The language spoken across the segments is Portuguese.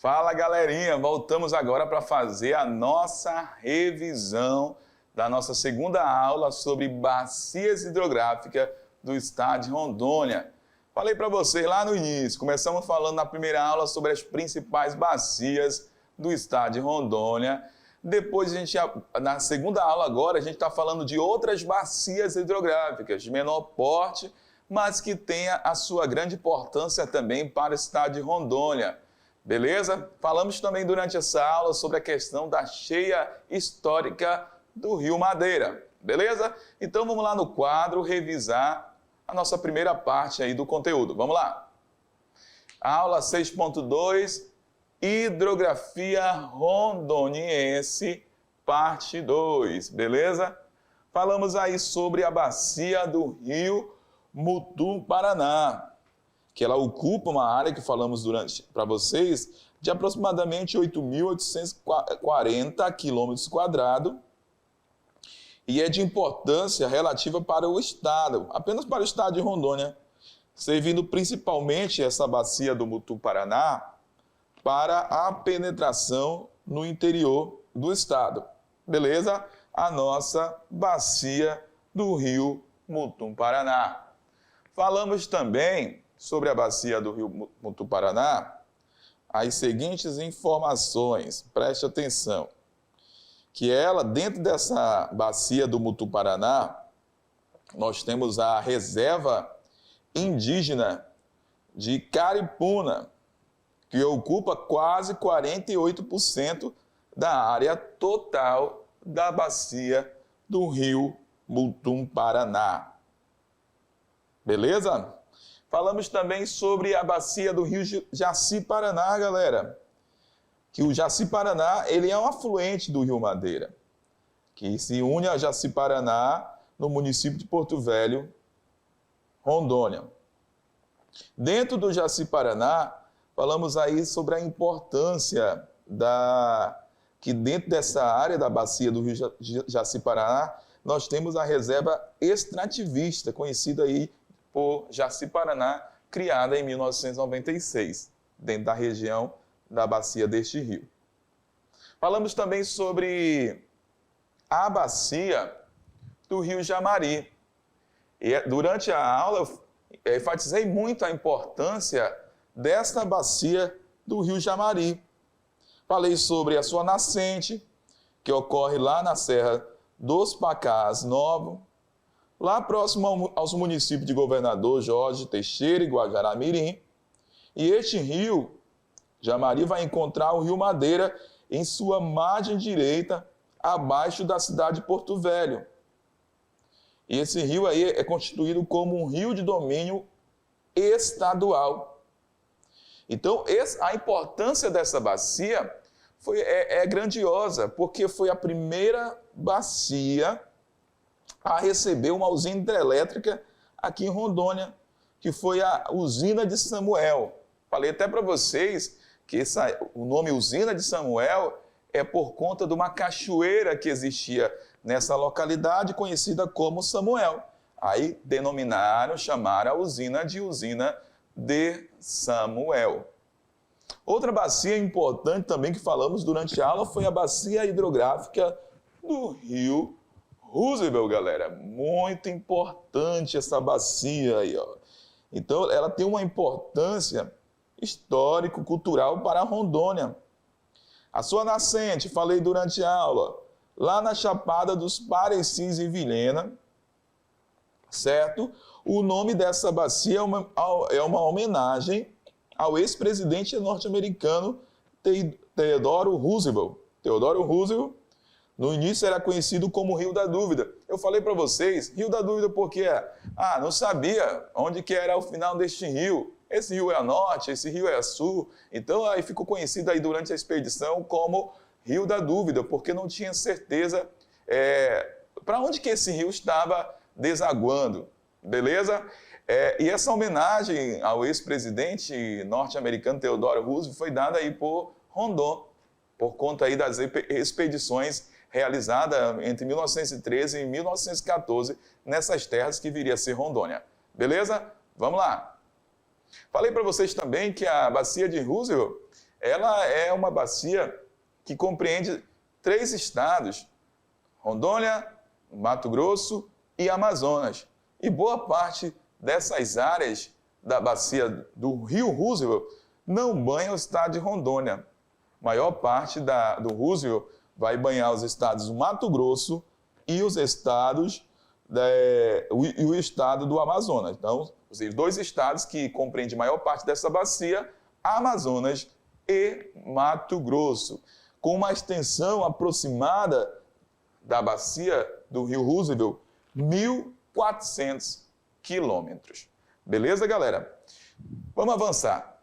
Fala galerinha, voltamos agora para fazer a nossa revisão da nossa segunda aula sobre bacias hidrográficas do estado de Rondônia. Falei para vocês lá no início, começamos falando na primeira aula sobre as principais bacias do estado de Rondônia. Depois, na segunda aula agora, a gente está falando de outras bacias hidrográficas de menor porte, mas que tenha a sua grande importância também para o estado de Rondônia. Beleza? Falamos também durante essa aula sobre a questão da cheia histórica do Rio Madeira. Beleza? Então vamos lá no quadro revisar a nossa primeira parte aí do conteúdo. Vamos lá. Aula 6.2, Hidrografia Rondoniense, parte 2. Beleza? Falamos aí sobre a bacia do Rio Mutum-Paraná, que ela ocupa uma área que falamos para vocês de aproximadamente 8.840 km², e é de importância relativa para o estado, apenas para o estado de Rondônia, servindo principalmente essa bacia do Mutum-Paraná para a penetração no interior do estado. Beleza? A nossa bacia do Rio Mutum-Paraná. Falamos também sobre a bacia do Rio Mutum-Paraná as seguintes informações, preste atenção, que ela, dentro dessa bacia do Mutum-Paraná, nós temos a reserva indígena de Caripuna, que ocupa quase 48% da área total da bacia do Rio Mutum-Paraná. Beleza? Falamos também sobre a bacia do Rio Jaci-Paraná, galera. Que o Jaci-Paraná, ele é um afluente do Rio Madeira, que se une a Jaci-Paraná no município de Porto Velho, Rondônia. Dentro do Jaci-Paraná, falamos aí sobre a importância que dentro dessa área da bacia do Rio Jaci-Paraná, nós temos a reserva extrativista, conhecida aí por Jaci-Paraná, criada em 1996, dentro da região da bacia deste rio. Falamos também sobre a bacia do Rio Jamari. E durante a aula, eu enfatizei muito a importância desta bacia do Rio Jamari. Falei sobre a sua nascente, que ocorre lá na Serra dos Pacás Novos, lá próximo aos municípios de Governador Jorge Teixeira e Guajará-Mirim. E este rio, Jamari, vai encontrar o Rio Madeira em sua margem direita, abaixo da cidade de Porto Velho. E esse rio aí é constituído como um rio de domínio estadual. Então, a importância dessa bacia é grandiosa, porque foi a primeira bacia a receber uma usina hidrelétrica aqui em Rondônia, que foi a usina de Samuel. Falei até para vocês que o nome usina de Samuel é por conta de uma cachoeira que existia nessa localidade, conhecida como Samuel. Aí chamaram a usina de Samuel. Outra bacia importante também que falamos durante a aula foi a bacia hidrográfica do Rio Roosevelt, galera. Muito importante essa bacia aí, ó. Então, ela tem uma importância histórico-cultural para a Rondônia. A sua nascente, falei durante a aula, lá na Chapada dos Parecis e Vilhena, certo? O nome dessa bacia é uma homenagem ao ex-presidente norte-americano Theodore Roosevelt. Theodore Roosevelt, no início era conhecido como Rio da Dúvida. Eu falei para vocês, Rio da Dúvida por quê? Não sabia onde que era o final deste rio. Esse rio é a norte, esse rio é a sul. Então aí ficou conhecido aí durante a expedição como Rio da Dúvida, porque não tinha certeza para onde que esse rio estava desaguando. Beleza? E essa homenagem ao ex-presidente norte-americano Theodore Roosevelt foi dada aí por Rondon, por conta aí das expedições realizadas entre 1913 e 1914 nessas terras que viria a ser Rondônia. Beleza? Vamos lá. Falei para vocês também que a bacia de Roosevelt ela é uma bacia que compreende 3 estados, Rondônia, Mato Grosso e Amazonas. E boa parte dessas áreas da bacia do Rio Roosevelt não banha o estado de Rondônia. A maior parte do Roosevelt vai banhar os estados do Mato Grosso e os estados e o estado do Amazonas. Então, os 2 estados que compreendem a maior parte dessa bacia, Amazonas e Mato Grosso, com uma extensão aproximada da bacia do Rio Roosevelt, 1.400 quilômetros. Beleza, galera? Vamos avançar.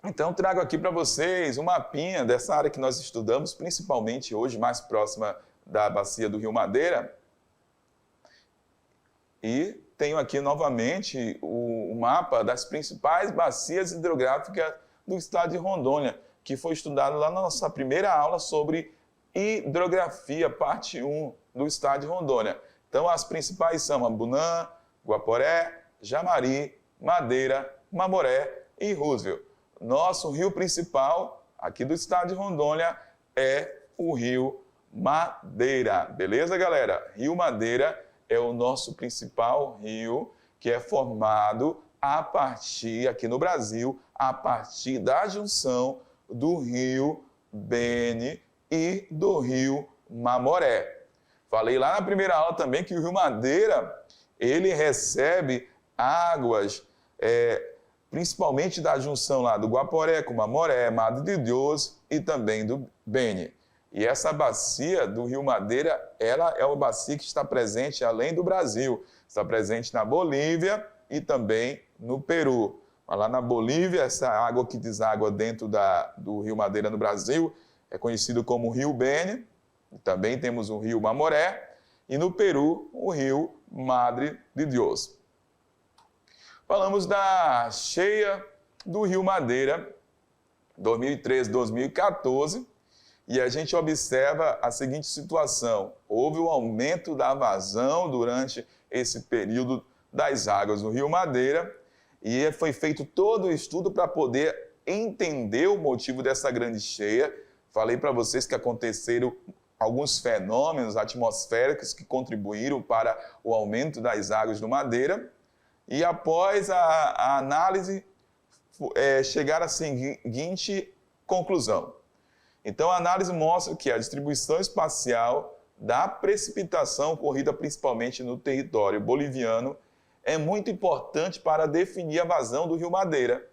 Então, trago aqui para vocês um mapinha dessa área que nós estudamos, principalmente hoje, mais próxima da bacia do Rio Madeira. E tenho aqui novamente o mapa das principais bacias hidrográficas do estado de Rondônia, que foi estudado lá na nossa primeira aula sobre hidrografia, parte 1 do estado de Rondônia. Então, as principais são Abunã, Guaporé, Jamari, Madeira, Mamoré e Roosevelt. Nosso rio principal aqui do estado de Rondônia é o Rio Madeira. Beleza, galera? Rio Madeira é o nosso principal rio, que é formado a partir, aqui no Brasil, a partir da junção do rio Beni e do rio Mamoré. Falei lá na primeira aula também que o Rio Madeira, ele recebe águas, principalmente da junção lá do Guaporé com Mamoré, Madre de Deus e também do Beni. E essa bacia do Rio Madeira, ela é uma bacia que está presente além do Brasil. Está presente na Bolívia e também no Peru. Lá na Bolívia, essa água que deságua dentro do Rio Madeira no Brasil é conhecido como Rio Beni. Também temos o Rio Mamoré. E no Peru, o Rio Madre de Deus. Falamos da cheia do Rio Madeira, 2013-2014. E a gente observa a seguinte situação: houve um aumento da vazão durante esse período das águas do Rio Madeira e foi feito todo o estudo para poder entender o motivo dessa grande cheia. Falei para vocês que aconteceram alguns fenômenos atmosféricos que contribuíram para o aumento das águas do Madeira e após a análise chegaram à seguinte conclusão. Então, a análise mostra que a distribuição espacial da precipitação ocorrida principalmente no território boliviano é muito importante para definir a vazão do Rio Madeira,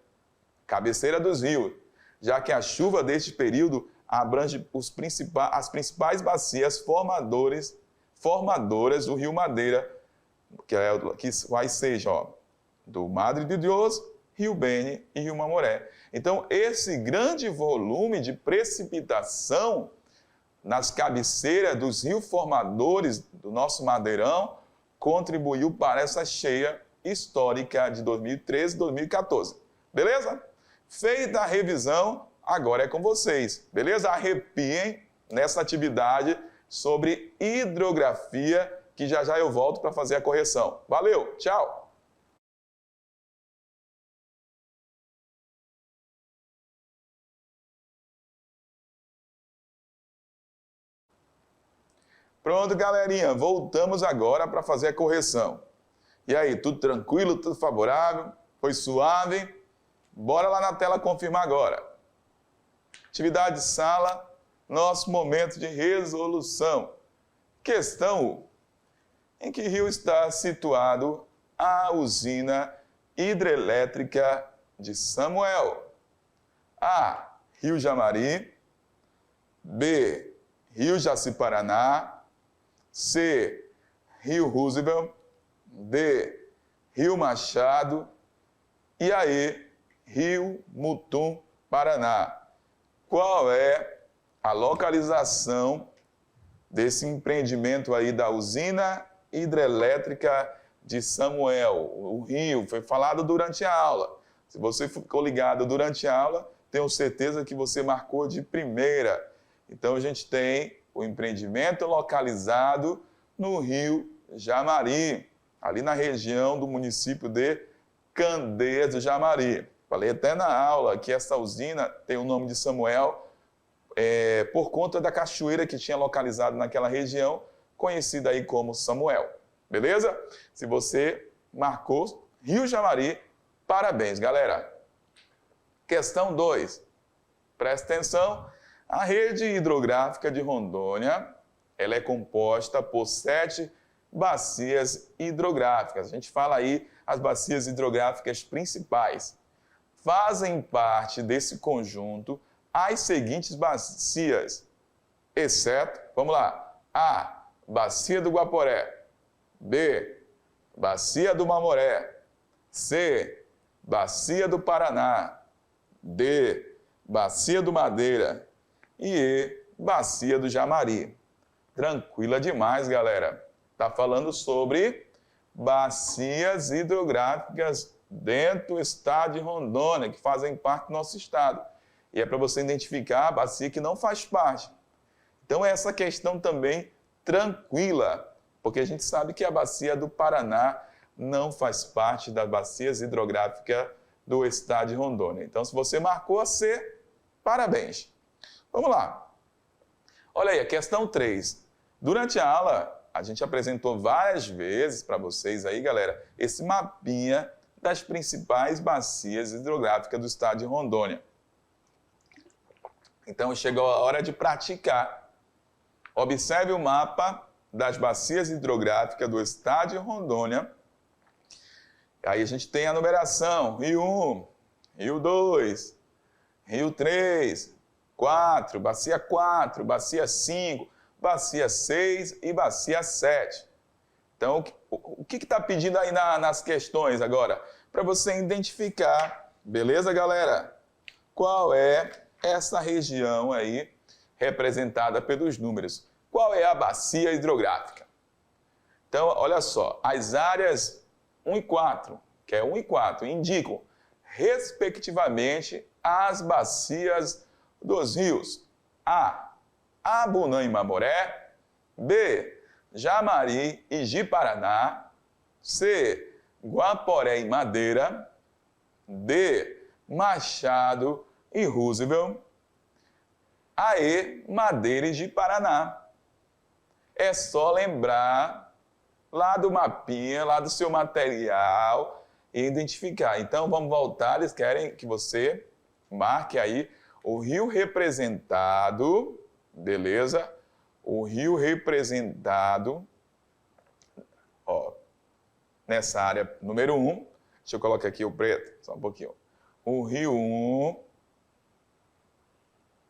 cabeceira dos rios, já que a chuva deste período abrange as principais bacias formadoras do Rio Madeira, que vai ser do Madre de Deus, Rio Beni e Rio Mamoré. Então, esse grande volume de precipitação nas cabeceiras dos rios formadores do nosso Madeirão contribuiu para essa cheia histórica de 2013 e 2014. Beleza? Feita a revisão, agora é com vocês. Beleza? Arrepiem nessa atividade sobre hidrografia, que já já eu volto para fazer a correção. Valeu, tchau! Pronto, galerinha, voltamos agora para fazer a correção. E aí, tudo tranquilo, tudo favorável? Foi suave? Bora lá na tela confirmar agora. Atividade de sala, nosso momento de resolução. Questão 1. Em que rio está situado a usina hidrelétrica de Samuel? A. Rio Jamari. B. Rio Jaci-Paraná. C. Rio Roosevelt. D. Rio Machado. E aí, Rio Mutum, Paraná. Qual é a localização desse empreendimento aí da usina hidrelétrica de Samuel? O rio foi falado durante a aula. Se você ficou ligado durante a aula, tenho certeza que você marcou de primeira. Então, a gente tem o empreendimento localizado no Rio Jamari, ali na região do município de Candeias do Jamari. Falei até na aula que essa usina tem o nome de Samuel por conta da cachoeira que tinha localizado naquela região, conhecida aí como Samuel. Beleza? Se você marcou Rio Jamari, parabéns, galera. Questão 2. Presta atenção. A rede hidrográfica de Rondônia, ela é composta por 7 bacias hidrográficas. A gente fala aí as bacias hidrográficas principais. Fazem parte desse conjunto as seguintes bacias, exceto, vamos lá, A, Bacia do Guaporé, B, Bacia do Mamoré, C, Bacia do Paraná, D, Bacia do Madeira e E, Bacia do Jamari. Tranquila demais, galera. Está falando sobre bacias hidrográficas dentro do estado de Rondônia, que fazem parte do nosso estado. E é para você identificar a bacia que não faz parte. Então, essa questão também tranquila, porque a gente sabe que a bacia do Paraná não faz parte das bacias hidrográficas do estado de Rondônia. Então, se você marcou a C, parabéns. Vamos lá. Olha aí, a questão 3. Durante a aula, a gente apresentou várias vezes para vocês aí, galera, esse mapinha das principais bacias hidrográficas do estado de Rondônia. Então, chegou a hora de praticar. Observe o mapa das bacias hidrográficas do estado de Rondônia. Aí a gente tem a numeração, Rio 1, Rio 2, Rio 3, 4, Bacia 4, Bacia 5, Bacia 6 e Bacia 7. Então, o que está pedindo aí nas questões agora? Para você identificar, beleza, galera? Qual é essa região aí representada pelos números? Qual é a bacia hidrográfica? Então, olha só, as áreas 1 e 4, que é 1 e 4, indicam, respectivamente, as bacias dos rios A, Abunã e Mamoré, B, Jamari e Ji-Paraná, C, Guaporé e Madeira, D, Machado e Roosevelt, E, Madeira e Ji-Paraná. É só lembrar lá do mapinha, lá do seu material e identificar. Então, vamos voltar, eles querem que você marque aí o rio representado, beleza? O rio representado, ó, nessa área número 1, deixa eu colocar aqui o preto, só um pouquinho. O rio 1,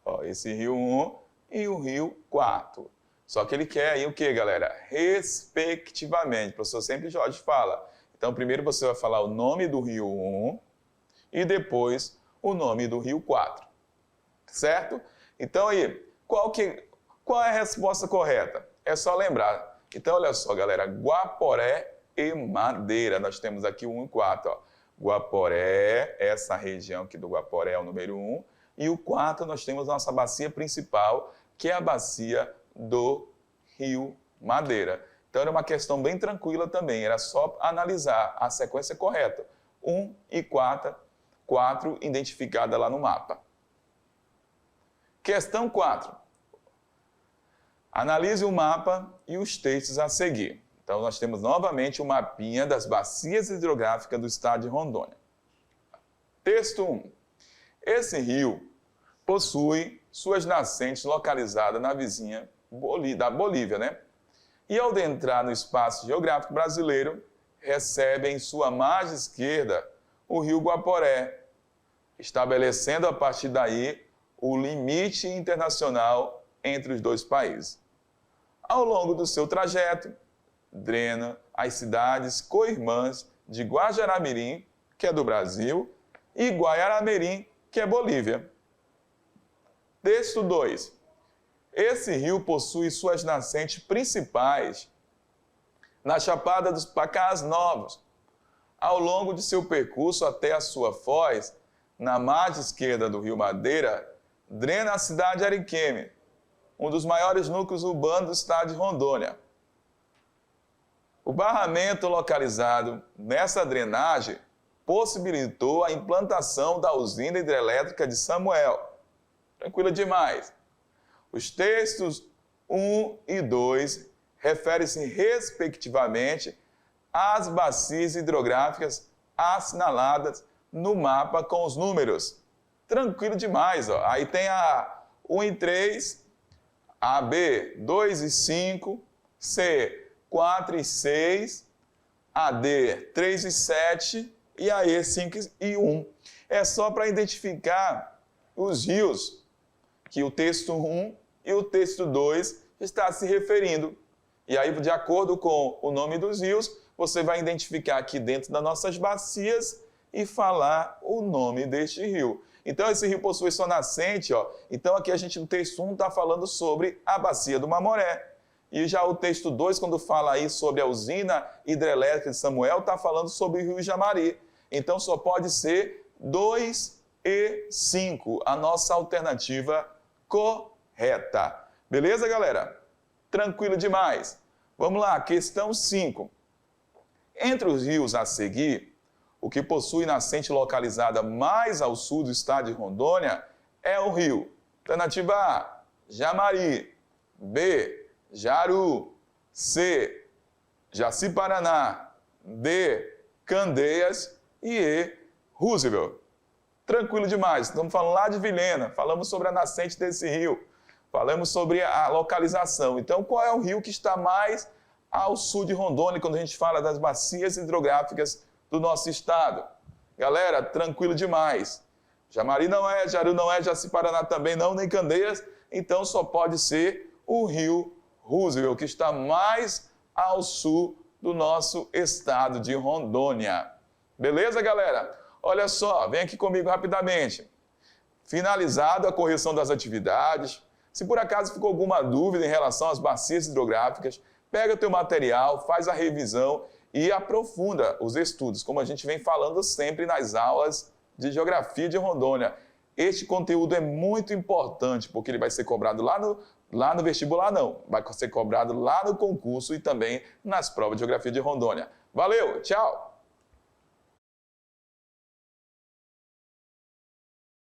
ó, esse rio 1 e o rio 4. Só que ele quer aí o que, galera? Respectivamente. O professor sempre Jorge fala. Então, primeiro você vai falar o nome do rio 1 e depois o nome do rio 4. Certo? Então, aí, qual é a resposta correta? É só lembrar. Então, olha só, galera. Guaporé e Madeira. Nós temos aqui o 1 e 4. Ó. Guaporé, essa região aqui do Guaporé é o número 1. E o 4, nós temos a nossa bacia principal, que é a bacia do rio Madeira. Então, era uma questão bem tranquila também. Era só analisar a sequência correta. 1 e 4 identificada lá no mapa. Questão 4. Analise o mapa e os textos a seguir. Então, nós temos novamente o mapinha das bacias hidrográficas do estado de Rondônia. Texto 1. Esse rio possui suas nascentes localizadas na vizinha da Bolívia, né? E ao adentrar no espaço geográfico brasileiro, recebe em sua margem esquerda o rio Guaporé, estabelecendo a partir daí o limite internacional entre os dois países. Ao longo do seu trajeto, drena as cidades co-irmãs de Guajará-Mirim, que é do Brasil, e Guaiará-Mirim, que é Bolívia. Texto 2. Esse rio possui suas nascentes principais na Chapada dos Pacás Novos. Ao longo de seu percurso até a sua foz, na margem esquerda do rio Madeira, drena a cidade de Ariquemes, um dos maiores núcleos urbanos do estado de Rondônia. O barramento localizado nessa drenagem possibilitou a implantação da usina hidrelétrica de Samuel. Tranquilo demais. Os textos 1 e 2 referem-se respectivamente às bacias hidrográficas assinaladas no mapa com os números. Tranquilo demais, ó. Aí tem a 1 e 3, a B 2 e 5, C 4 e 6, a D 3 e 7 e a E 5 e 1. É só para identificar os rios que o texto 1 e o texto 2 está se referindo. E aí, de acordo com o nome dos rios, você vai identificar aqui dentro das nossas bacias e falar o nome deste rio. Então, esse rio possui sua nascente, ó. Então, aqui a gente no texto 1 está falando sobre a bacia do Mamoré. E já o texto 2, quando fala aí sobre a usina hidrelétrica de Samuel, está falando sobre o rio Jamari. Então, só pode ser 2 e 5, a nossa alternativa correta. Beleza, galera? Tranquilo demais. Vamos lá, questão 5. Entre os rios a seguir, o que possui nascente localizada mais ao sul do estado de Rondônia é o rio. Alternativa A, Jamari. B, Jaru. C, Jaci-Paraná. D, Candeias. E E, Roosevelt. Tranquilo demais. Estamos falando lá de Vilhena. Falamos sobre a nascente desse rio. Falamos sobre a localização. Então, qual é o rio que está mais ao sul de Rondônia, quando a gente fala das bacias hidrográficas do nosso estado? Galera, tranquilo demais. Jamari não é, Jaru não é, Jaci-Paraná também não, nem Candeias. Então, só pode ser o rio Roosevelt, que está mais ao sul do nosso estado de Rondônia. Beleza, galera? Olha só, vem aqui comigo rapidamente. Finalizado a correção das atividades, se por acaso ficou alguma dúvida em relação às bacias hidrográficas, pega o teu material, faz a revisão e aprofunda os estudos, como a gente vem falando sempre nas aulas de Geografia de Rondônia. Este conteúdo é muito importante, porque ele vai ser cobrado lá no vestibular, não. Vai ser cobrado lá no concurso e também nas provas de Geografia de Rondônia. Valeu, tchau!